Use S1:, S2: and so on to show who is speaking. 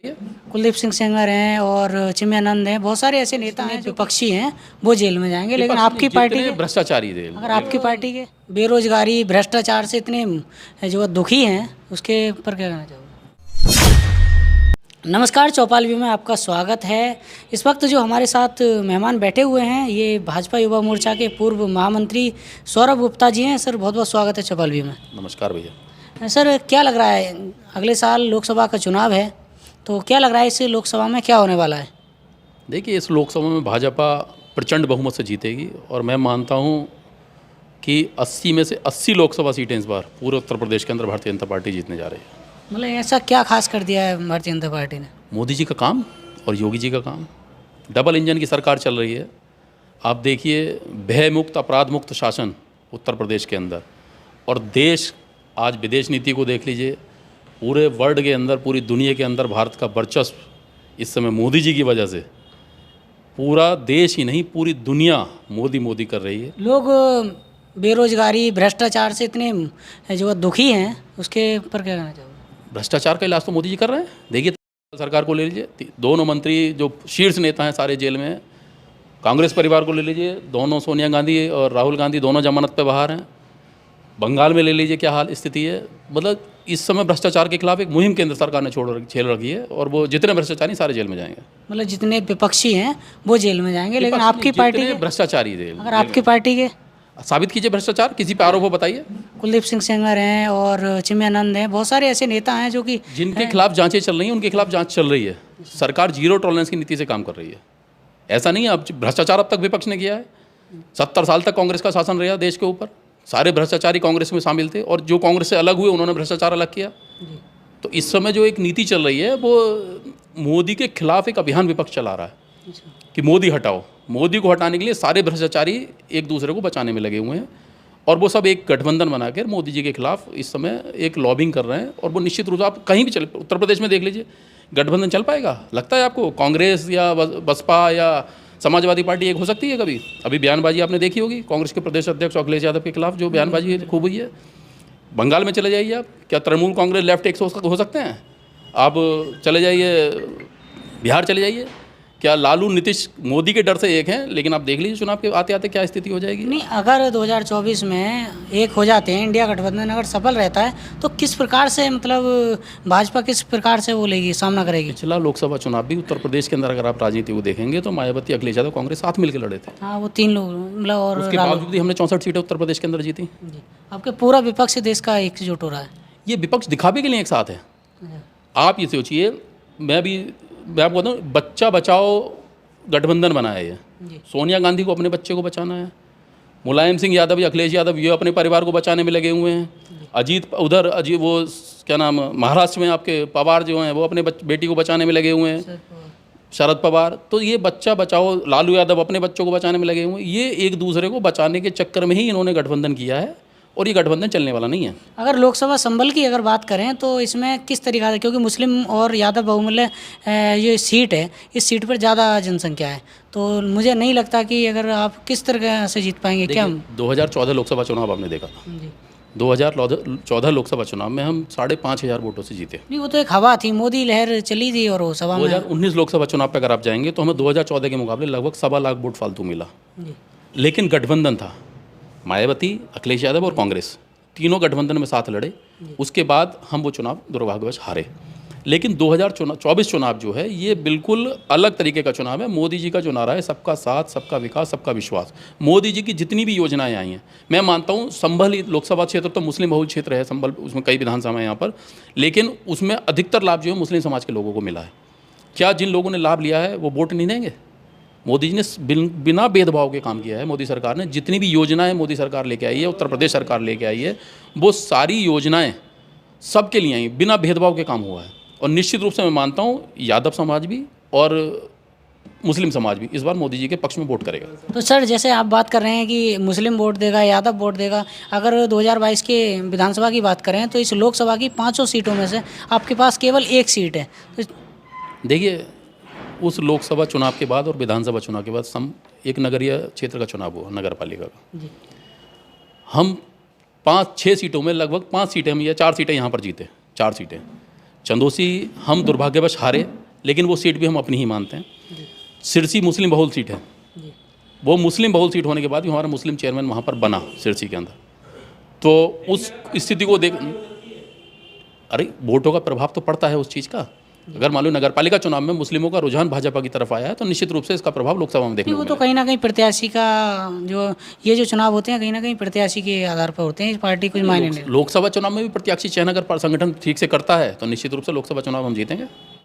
S1: ये
S2: कुलदीप सिंह सेंगर हैं और चिन्मयानंद हैं, बहुत सारे ऐसे नेता हैं जो विपक्षी हैं, वो जेल में जाएंगे। लेकिन
S1: विपक्ष
S2: आपकी
S1: नहीं,
S2: पार्टी
S1: जितने
S2: के,
S1: भ्रष्टाचारी थे।
S2: अगर आपकी पार्टी के बेरोजगारी भ्रष्टाचार से इतने जो दुखी हैं, उसके ऊपर क्या कहना चाहोगे? नमस्कार, चौपाल व्यू में आपका स्वागत है। इस वक्त जो हमारे साथ मेहमान बैठे हुए हैं, ये भाजपा युवा मोर्चा के पूर्व महामंत्री सौरभ गुप्ता जी हैं। सर, बहुत बहुत स्वागत है चौपाल व्यू में।
S1: नमस्कार भैया।
S2: सर, क्या लग रहा है, अगले साल लोकसभा का चुनाव है, तो क्या लग रहा है इस लोकसभा में क्या होने वाला है?
S1: देखिए, इस लोकसभा में भाजपा प्रचंड बहुमत से जीतेगी और मैं मानता हूँ कि 80 में से 80 लोकसभा सीटें इस बार पूरे उत्तर प्रदेश के अंदर भारतीय जनता पार्टी जीतने जा रही है।
S2: मतलब ऐसा क्या खास कर दिया है भारतीय जनता पार्टी ने?
S1: मोदी जी का काम और योगी जी का काम, डबल इंजन की सरकार चल रही है। आप देखिए, भय मुक्त अपराध मुक्त शासन उत्तर प्रदेश के अंदर, और देश आज विदेश नीति को देख लीजिए, पूरे वर्ल्ड के अंदर, पूरी दुनिया के अंदर भारत का वर्चस्व इस समय मोदी जी की वजह से, पूरा देश ही नहीं पूरी दुनिया मोदी मोदी कर रही है।
S2: लोग बेरोजगारी भ्रष्टाचार से इतने जो दुखी हैं, उसके ऊपर क्या कहना चाहोगे?
S1: भ्रष्टाचार का इलाज तो मोदी जी कर रहे हैं। देखिए, सरकार को ले लीजिए, दोनों मंत्री जो शीर्ष नेता हैं सारे जेल में हैं। कांग्रेस परिवार को ले लीजिए, दोनों सोनिया गांधी और राहुल गांधी दोनों जमानत पे बाहर हैं। बंगाल में ले लीजिए क्या हाल स्थिति है। मतलब इस समय भ्रष्टाचार के खिलाफ एक मुहिम केंद्र सरकार ने छेड़ रखी है, और वो जितने भ्रष्टाचारी सारे जेल में जाएंगे।
S2: मतलब जितने विपक्षी हैं वो जेल में जाएंगे, लेकिन आपकी पार्टी के,
S1: भ्रष्टाचारी थे,
S2: अगर आपकी पार्टी के
S1: साबित कीजिए भ्रष्टाचार, किसी पे आरोप हो बताइए।
S2: कुलदीप सिंह सेंगर हैं और चिन्मयानंद हैं, बहुत सारे ऐसे नेता हैं जो कि
S1: जिनके खिलाफ जांचें चल रही हैं, उनके खिलाफ जांच चल रही है। सरकार जीरो टॉलरेंस की नीति से काम कर रही है। ऐसा नहीं है अब भ्रष्टाचार अब तक विपक्ष ने किया है। 70 साल तक कांग्रेस का शासन रहा देश के ऊपर, सारे भ्रष्टाचारी कांग्रेस में शामिल थे, और जो कांग्रेस से अलग हुए उन्होंने भ्रष्टाचार अलग किया। तो इस समय जो एक नीति चल रही है, वो मोदी के खिलाफ एक अभियान विपक्ष चला रहा है कि मोदी हटाओ। मोदी को हटाने के लिए सारे भ्रष्टाचारी एक दूसरे को बचाने में लगे हुए हैं, और वो सब एक गठबंधन बनाकर मोदी जी के खिलाफ इस समय एक लॉबिंग कर रहे हैं। और वो निश्चित रूप से आप कहीं भी चले, उत्तर प्रदेश में देख लीजिए, गठबंधन चल पाएगा? लगता है आपको कांग्रेस या बसपा या समाजवादी पार्टी एक हो सकती है कभी? अभी बयानबाजी आपने देखी होगी कांग्रेस के प्रदेश अध्यक्ष अखिलेश यादव के खिलाफ, जो बयानबाजी खूब हुई है। बंगाल में चले जाइए आप, क्या तृणमूल कांग्रेस लेफ्ट एक हो सकते हैं? आप चले जाइए बिहार, चले जाइए, क्या लालू नीतीश मोदी के डर से एक हैं? लेकिन आप देख लीजिए चुनाव के आते आते क्या स्थिति हो जाएगी।
S2: नहीं, अगर 2024 में एक हो जाते हैं, इंडिया गठबंधन अगर सफल रहता है, तो किस प्रकार से, मतलब भाजपा किस प्रकार से वो लेगी, सामना करेगी?
S1: पिछला लोकसभा चुनाव भी उत्तर प्रदेश के अंदर अगर आप राजनीति को देखेंगे तो मायावती, अखिलेश यादव, कांग्रेस साथ मिलकर लड़े थे।
S2: हाँ, वो 3 लोग, मतलब, और
S1: उसके बावजूद भी हमने 64 सीटें उत्तर प्रदेश के अंदर जीती।
S2: जी, आपके पूरा विपक्ष देश का एकजुट हो रहा है।
S1: ये विपक्ष दिखावे के लिए एक साथ है। आप ये सोचिए, मैं आपको बताऊँ, बच्चा बचाओ गठबंधन बनाया है। सोनिया गांधी को अपने बच्चे को बचाना है, मुलायम सिंह यादव या अखिलेश यादव ये अपने परिवार को बचाने में लगे हुए हैं। अजीत वो क्या नाम, महाराष्ट्र में आपके पवार जो हैं, वो अपने बेटी को बचाने में लगे हुए हैं, शरद पवार। तो ये बच्चा बचाओ, लालू यादव अपने बच्चों को बचाने में लगे हुए हैं। ये एक दूसरे को बचाने के चक्कर में ही इन्होंने गठबंधन किया है, और ये गठबंधन चलने वाला नहीं है।
S2: अगर लोकसभा संबल की अगर बात करें तो इसमें किस तरीका से, क्योंकि मुस्लिम और यादव बहुमूल्य ये सीट है, इस सीट पर ज़्यादा जनसंख्या है, तो मुझे नहीं लगता कि अगर आप किस तरह से जीत पाएंगे। क्या
S1: 2014 लोकसभा चुनाव आपने देखा था? 2014 लोकसभा चुनाव में हम 5,500 वोटों से जीते।
S2: नहीं, वो तो एक हवा थी, मोदी लहर चली थी, और वो सभा में
S1: 2019 लोकसभा चुनाव पर अगर आप जाएंगे तो हमें 2014 के मुकाबले लगभग 1.25 लाख वोट फालतू मिला। लेकिन गठबंधन था, मायावती, अखिलेश यादव और कांग्रेस तीनों गठबंधन में साथ लड़े। उसके बाद हम वो चुनाव दुर्भाग्यवश हारे। लेकिन 2024 चुनाव जो है, ये बिल्कुल अलग तरीके का चुनाव है। मोदी जी का जो नारा है, सबका साथ, सबका विकास, सबका विश्वास। मोदी जी की जितनी भी योजनाएं आई हैं, मैं मानता हूँ, संभल लोकसभा क्षेत्र तो मुस्लिम बहुल क्षेत्र है, संभल, उसमें कई विधानसभा है यहाँ पर, लेकिन उसमें अधिकतर लाभ जो है मुस्लिम समाज के लोगों को मिला है। क्या जिन लोगों ने लाभ लिया है वो वोट नहीं देंगे? मोदी जी ने बिना भेदभाव के काम किया है। मोदी सरकार ने जितनी भी योजनाएं मोदी सरकार लेके आई है, उत्तर प्रदेश सरकार लेके आई है, वो सारी योजनाएं सबके लिए आई, बिना भेदभाव के काम हुआ है। और निश्चित रूप से मैं मानता हूं, यादव समाज भी और मुस्लिम समाज भी इस बार मोदी जी के पक्ष में वोट करेगा।
S2: तो सर, जैसे आप बात कर रहे हैं कि मुस्लिम वोट देगा, यादव वोट देगा, अगर 2022 के विधानसभा की बात करें तो इस लोकसभा की 500 सीटों में से आपके पास केवल 1 सीट है। तो
S1: देखिए, उस लोकसभा चुनाव के बाद और विधानसभा चुनाव के बाद एक नगरीय क्षेत्र का चुनाव हुआ, नगर पालिका का। हम 5-6 सीटों में लगभग 5 सीटें हम या 4 सीटें यहाँ पर जीते, 4 सीटें। चंदोसी हम दुर्भाग्यवश हारे, लेकिन वो सीट भी हम अपनी ही मानते हैं। सिरसी मुस्लिम बहुल सीट है,
S2: जी
S1: वो मुस्लिम बहुल सीट होने के बाद भी हमारा मुस्लिम चेयरमैन वहाँ पर बना सिरसी के अंदर। तो उस स्थिति को देख, अरे वोटों का प्रभाव तो पड़ता है उस चीज़ का। अगर मान लो नगर पालिका चुनाव में मुस्लिमों का रुझान भाजपा की तरफ आया है तो निश्चित रूप से इसका प्रभाव लोकसभा में देखने
S2: वो
S1: को
S2: तो
S1: मिलेगा।
S2: कहीं ना कहीं प्रत्याशी का जो ये जो चुनाव होते हैं कहीं ना कहीं प्रत्याशी के आधार पर होते हैं, इस पार्टी कुछ मायने नहीं।
S1: लोकसभा चुनाव में भी प्रत्याशी चयन अगर संगठन ठीक से करता है तो निश्चित रूप से लोकसभा चुनाव हम जीतेंगे।